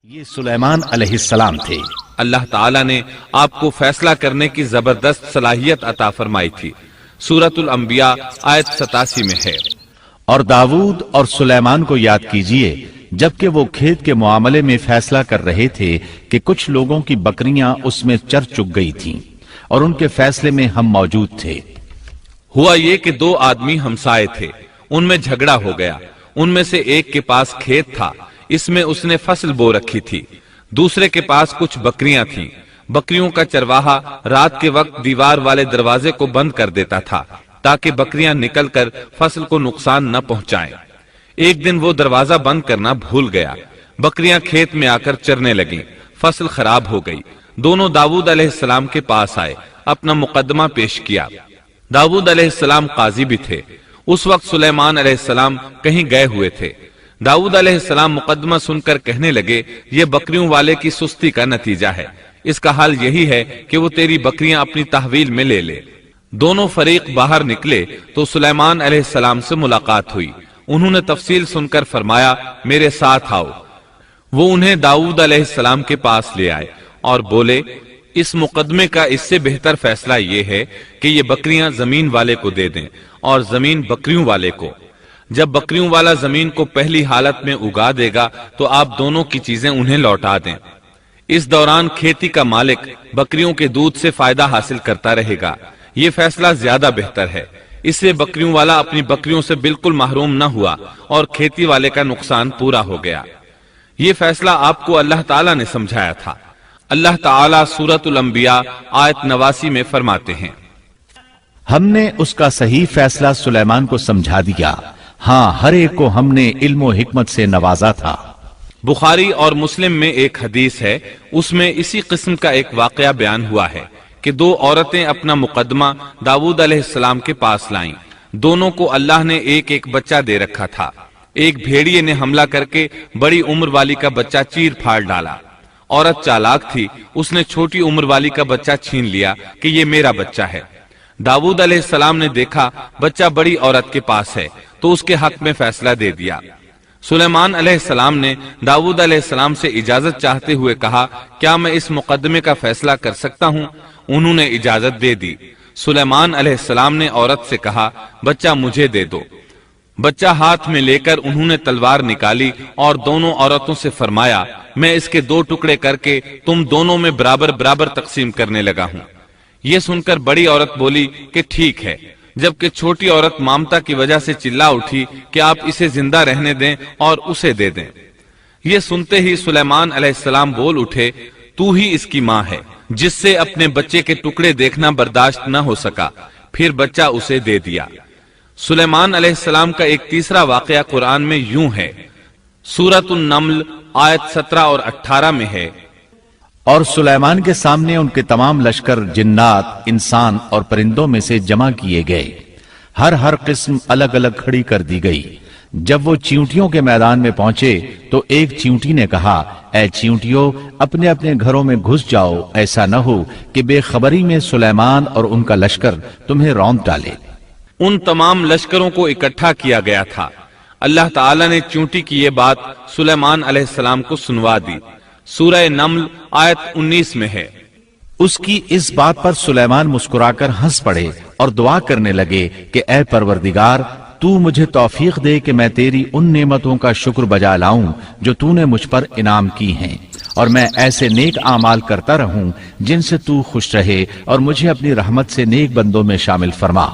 یہ سلیمان علیہ السلام تھے۔ اللہ تعالیٰ نے آپ کو فیصلہ کرنے کی زبردست صلاحیت عطا فرمائی تھی۔ سورۃ الانبیاء آیت 87 میں ہے۔ اور داؤد اور سلیمان کو یاد کیجئے جبکہ وہ کھیت کے معاملے میں فیصلہ کر رہے تھے کہ کچھ لوگوں کی بکریاں اس میں چر چگ گئی تھیں اور ان کے فیصلے میں ہم موجود تھے۔ ہوا یہ کہ دو آدمی ہمسائے تھے، ان میں جھگڑا ہو گیا۔ ان میں سے ایک کے پاس کھیت تھا، اس میں اس نے فصل بو رکھی تھی، دوسرے کے پاس کچھ بکریاں تھیں۔ بکریوں کا چرواہا رات کے وقت دیوار والے دروازے کو بند کر دیتا تھا تاکہ بکریاں نکل کر فصل کو نقصان نہ پہنچائیں۔ ایک دن وہ دروازہ بند کرنا بھول گیا، بکریاں کھیت میں آ کر چرنے لگیں، فصل خراب ہو گئی۔ دونوں داؤد علیہ السلام کے پاس آئے، اپنا مقدمہ پیش کیا۔ داؤد علیہ السلام قاضی بھی تھے۔ اس وقت سلیمان علیہ السلام کہیں گئے ہوئے تھے۔ داؤد علیہ السلام مقدمہ سن کر کہنے لگے، یہ بکریوں والے کی سستی کا نتیجہ ہے، اس کا حال یہی ہے کہ وہ تیری بکریاں اپنی تحویل میں لے لے۔ دونوں فریق باہر نکلے تو سلیمان علیہ السلام سے ملاقات ہوئی۔ انہوں نے تفصیل سن کر فرمایا، میرے ساتھ آؤ۔ وہ انہیں داؤد علیہ السلام کے پاس لے آئے اور بولے، اس مقدمے کا اس سے بہتر فیصلہ یہ ہے کہ یہ بکریاں زمین والے کو دے دیں اور زمین بکریوں والے کو۔ جب بکریوں والا زمین کو پہلی حالت میں اگا دے گا تو آپ دونوں کی چیزیں انہیں لوٹا دیں۔ اس دوران کھیتی کا مالک بکریوں کے دودھ سے فائدہ حاصل کرتا رہے گا۔ یہ فیصلہ زیادہ بہتر ہے۔ اس سے بکریوں والا اپنی بکریوں سے بالکل محروم نہ ہوا اور کھیتی والے کا نقصان پورا ہو گیا۔ یہ فیصلہ آپ کو اللہ تعالیٰ نے سمجھایا تھا۔ اللہ تعالیٰ سورۃ الانبیاء آیت 89 میں فرماتے ہیں، ہم نے اس کا صحیح فیصلہ سلیمان کو سمجھا دیا، ہاں ہر ایک کو ہم نے علم و حکمت سے نوازا تھا۔ بخاری اور مسلم میں ایک حدیث ہے، اس میں اسی قسم کا ایک واقعہ بیان ہوا ہے کہ دو عورتیں اپنا مقدمہ داؤد علیہ السلام کے پاس لائیں۔ دونوں کو اللہ نے ایک ایک بچہ دے رکھا تھا۔ ایک بھیڑیے نے حملہ کر کے بڑی عمر والی کا بچہ چیر پھاڑ ڈالا۔ عورت چالاک تھی، اس نے چھوٹی عمر والی کا بچہ چھین لیا کہ یہ میرا بچہ ہے۔ داؤد علیہ السلام نے دیکھا بچہ بڑی عورت کے پاس ہے تو اس کے حق میں فیصلہ دے دیا۔ سلیمان علیہ السلام نے داؤد علیہ السلام سے اجازت چاہتے ہوئے کہا، کیا میں اس مقدمے کا فیصلہ کر سکتا ہوں؟ انہوں نے اجازت دے دی۔ سلیمان علیہ السلام نے عورت سے کہا، بچہ مجھے دے دو۔ بچہ ہاتھ میں لے کر انہوں نے تلوار نکالی اور دونوں عورتوں سے فرمایا، میں اس کے 2 ٹکڑے کر کے تم دونوں میں برابر برابر تقسیم کرنے لگا ہوں۔ یہ سن کر بڑی عورت بولی کہ ٹھیک ہے، جبکہ چھوٹی عورت مامتا کی وجہ سے چلا اٹھی کہ آپ اسے زندہ رہنے دیں اور اسے دے دیں۔ یہ سنتے ہی سلیمان علیہ السلام بول اٹھے، تو ہی اس کی ماں ہے، جس سے اپنے بچے کے ٹکڑے دیکھنا برداشت نہ ہو سکا، پھر بچہ اسے دے دیا۔ سلیمان علیہ السلام کا ایک تیسرا واقعہ قرآن میں یوں ہے، سورۃ النمل آیت 17 اور 18 میں ہے، اور سلیمان کے سامنے ان کے تمام لشکر جنات، انسان اور پرندوں میں سے جمع کیے گئے، ہر قسم الگ الگ کھڑی کر دی گئی۔ جب وہ چیونٹیوں کے میدان میں پہنچے تو ایک چیونٹی نے کہا، اے چیونٹیوں، اپنے اپنے گھروں میں گھس جاؤ، ایسا نہ ہو کہ بے خبری میں سلیمان اور ان کا لشکر تمہیں روند ڈالے۔ ان تمام لشکروں کو اکٹھا کیا گیا تھا۔ اللہ تعالیٰ نے چیونٹی کی یہ بات سلیمان علیہ السلام کو سنوا دی۔ سورہ نمل آیت 19 میں ہے، اس کی اس بات پر سلیمان مسکرا کر ہنس پڑے اور دعا کرنے لگے کہ اے پروردگار، تو مجھے توفیق دے کہ میں تیری ان نعمتوں کا شکر بجا لاؤں جو تو نے مجھ پر انعام کی ہیں، اور میں ایسے نیک اعمال کرتا رہوں جن سے تو خوش رہے، اور مجھے اپنی رحمت سے نیک بندوں میں شامل فرما۔